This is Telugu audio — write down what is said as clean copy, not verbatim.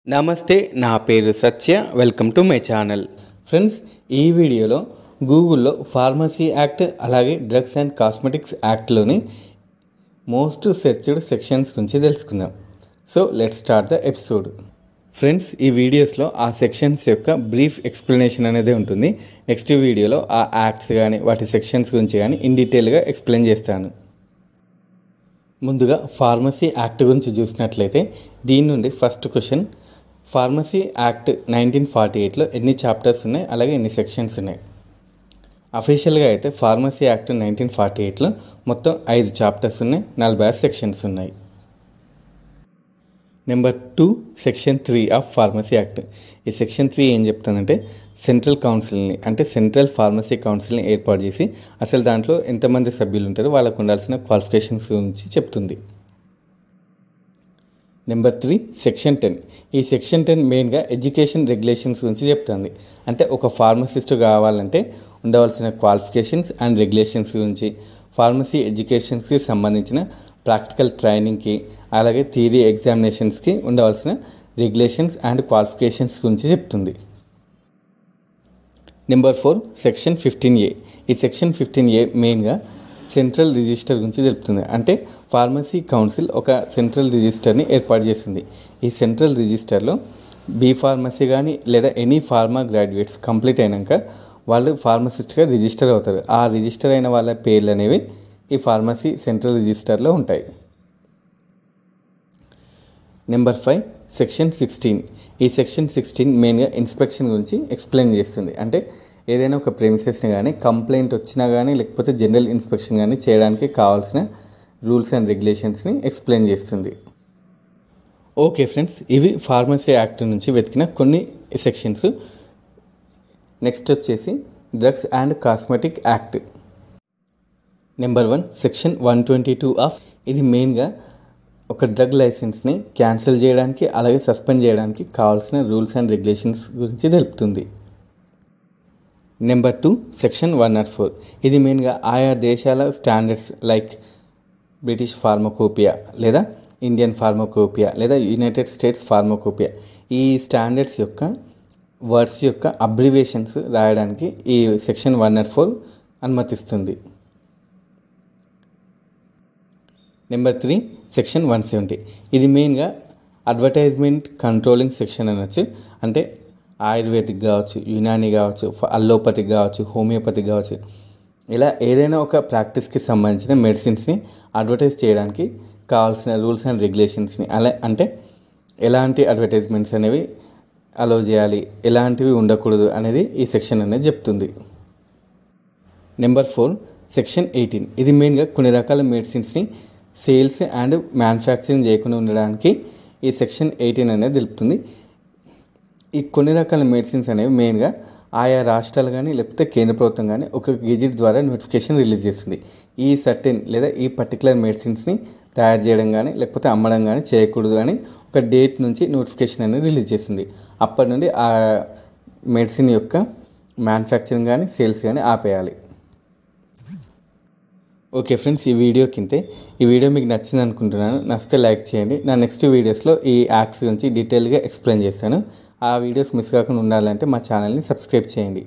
నమస్తే, నా పేరు Satya. Welcome to my channel. Friends, ఈ వీడియోలో గూగుల్లో ఫార్మసీ యాక్ట్ అలాగే డ్రగ్స్ అండ్ కాస్మెటిక్స్ యాక్ట్లోని మోస్ట్ సెర్చ్డ్ సెక్షన్స్ గురించి తెలుసుకుందాం. So let start the episode. Friends, ఈ వీడియోస్లో ఆ సెక్షన్స్ యొక్క బ్రీఫ్ ఎక్స్ప్లెనేషన్ అనేది ఉంటుంది. నెక్స్ట్ వీడియోలో ఆ యాక్ట్స్ కానీ వాటి సెక్షన్స్ గురించి కానీ ఇన్ డీటెయిల్గా ఎక్స్ప్లెయిన్ చేస్తాను. ముందుగా ఫార్మసీ యాక్ట్ గురించి చూసినట్లయితే దీని నుండి ఫస్ట్ క్వశ్చన్, ఫార్మసీ యాక్ట్ 1948లో ఎన్ని చాప్టర్స్ ఉన్నాయి, అలాగే ఎన్ని సెక్షన్స్ ఉన్నాయి? అఫీషియల్గా అయితే ఫార్మసీ యాక్ట్ 1948లో మొత్తం 5 చాప్టర్స్ ఉన్నాయి, 46 సెక్షన్స్ ఉన్నాయి. Number 2, section 3 of pharmacy act. ఈ సెక్షన్ 3 ఏం చెప్తుందంటే సెంట్రల్ కౌన్సిల్ని అంటే సెంట్రల్ ఫార్మసీ కౌన్సిల్ని ఏర్పాటు చేసి అసలు దాంట్లో ఎంతమంది సభ్యులు ఉంటారో వాళ్ళకు ఉండాల్సిన క్వాలిఫికేషన్స్ గురించి చెప్తుంది. Number 3, section 10. ఈ సెక్షన్ 10 మెయిన్గా ఎడ్యుకేషన్ రెగ్యులేషన్స్ గురించి చెప్తుంది. అంటే ఒక ఫార్మసిస్ట్ కావాలంటే ఉండవలసిన క్వాలిఫికేషన్స్ అండ్ రెగ్యులేషన్స్ గురించి, ఫార్మసీ ఎడ్యుకేషన్స్కి సంబంధించిన ప్రాక్టికల్ ట్రైనింగ్కి అలాగే థియరీ ఎగ్జామినేషన్స్కి ఉండవలసిన రెగ్యులేషన్స్ అండ్ క్వాలిఫికేషన్స్ గురించి చెప్తుంది. Number 4, section 15A. ఈ సెక్షన్ 15A మెయిన్గా సెంట్రల్ రిజిస్టర్ గురించి తెలుపుతుంది. అంటే ఫార్మసీ కౌన్సిల్ ఒక సెంట్రల్ రిజిస్టర్ని ఏర్పాటు చేస్తుంది. ఈ సెంట్రల్ రిజిస్టర్లో బీ ఫార్మసీ కానీ లేదా ఎనీ ఫార్మా గ్రాడ్యుయేట్స్ కంప్లీట్ అయినాక వాళ్ళు ఫార్మసిస్ట్గా రిజిస్టర్ అవుతారు. ఆ రిజిస్టర్ అయిన వాళ్ళ పేర్లు అనేవి ఈ ఫార్మసీ సెంట్రల్ రిజిస్టర్లో ఉంటాయి. Number 5, section 16. ఈ సెక్షన్ 16 మెయిన్గా ఇన్స్పెక్షన్ గురించి ఎక్స్ప్లెయిన్ చేస్తుంది. అంటే ఏదైనా ఒక ప్రెమిసెస్ని కానీ కంప్లైంట్ వచ్చినా కానీ లేకపోతే జనరల్ ఇన్స్పెక్షన్ కానీ చేయడానికి కావాల్సిన రూల్స్ అండ్ రెగ్యులేషన్స్ని ఎక్స్ప్లెయిన్ చేస్తుంది. ఓకే ఫ్రెండ్స్, ఇవి ఫార్మసీ యాక్ట్ నుంచి వెతికిన కొన్ని సెక్షన్స్. నెక్స్ట్ వచ్చేసి drugs and cosmetic act. Number 1, section 122 of. ఇది మెయిన్గా ఒక డ్రగ్ లైసెన్స్ని క్యాన్సిల్ చేయడానికి అలాగే సస్పెండ్ చేయడానికి కావాల్సిన రూల్స్ అండ్ రెగ్యులేషన్స్ గురించి తెలుపుతుంది. Number 2, section 104. ఇది మెయిన్గా ఆయా దేశాల స్టాండర్డ్స్ లైక్ బ్రిటిష్ ఫార్మకోపియా లేదా ఇండియన్ ఫార్మకోపియా లేదా యునైటెడ్ స్టేట్స్ ఫార్మకోపియా, ఈ స్టాండర్డ్స్ యొక్క వర్డ్స్ యొక్క అబ్రివేషన్స్ రాయడానికి ఈ సెక్షన్ 104 అనుమతిస్తుంది. Number 3, section 170. ఇది మెయిన్గా అడ్వర్టైజ్మెంట్ కంట్రోలింగ్ సెక్షన్ అనొచ్చు. అంటే ఆయుర్వేదిక్ కావచ్చు, యునానీ కావచ్చు, అల్లోపతిక్ కావచ్చు, హోమియోపతిక్ కావచ్చు, ఇలా ఏదైనా ఒక ప్రాక్టీస్కి సంబంధించిన మెడిసిన్స్ని అడ్వర్టైజ్ చేయడానికి కావాల్సిన రూల్స్ అండ్ రెగ్యులేషన్స్ని అంటే ఎలాంటి అడ్వర్టైజ్మెంట్స్ అనేవి అలో చేయాలి, ఎలాంటివి ఉండకూడదు అనేది ఈ సెక్షన్ అనేది చెప్తుంది. Number 4, section 18. ఇది మెయిన్గా కొన్ని రకాల మెడిసిన్స్ని సేల్స్ అండ్ మ్యానుఫ్యాక్చరింగ్ చేయకుండా ఉండడానికి ఈ సెక్షన్ 18 అనేది తెలుపుతుంది. ఈ కొన్ని రకాల మెడిసిన్స్ అనేవి మెయిన్గా ఆయా రాష్ట్రాలు కానీ లేకపోతే కేంద్ర ప్రభుత్వం కానీ ఒక గెజిట్ ద్వారా నోటిఫికేషన్ రిలీజ్ చేస్తుంది. ఈ సర్టెన్ లేదా ఈ పర్టికులర్ మెడిసిన్స్ని తయారు చేయడం కానీ లేకపోతే అమ్మడం కానీ చేయకూడదు అని ఒక డేట్ నుంచి నోటిఫికేషన్ అనేది రిలీజ్ చేస్తుంది. అప్పటి నుండి ఆ మెడిసిన్ యొక్క మ్యానుఫ్యాక్చరింగ్ కానీ సేల్స్ కానీ ఆపేయాలి. ఓకే ఫ్రెండ్స్, ఈ వీడియో మీకు నచ్చింది అనుకుంటున్నాను. నచ్చితే లైక్ చేయండి. నా నెక్స్ట్ వీడియోస్లో ఈ యాక్ట్స్ గురించి డీటెయిల్గా ఎక్స్ప్లెయిన్ చేస్తాను. ఆ వీడియోస్ మిస్ కాకుండా ఉండాలంటే మా ఛానల్ని సబ్స్క్రైబ్ చేయండి.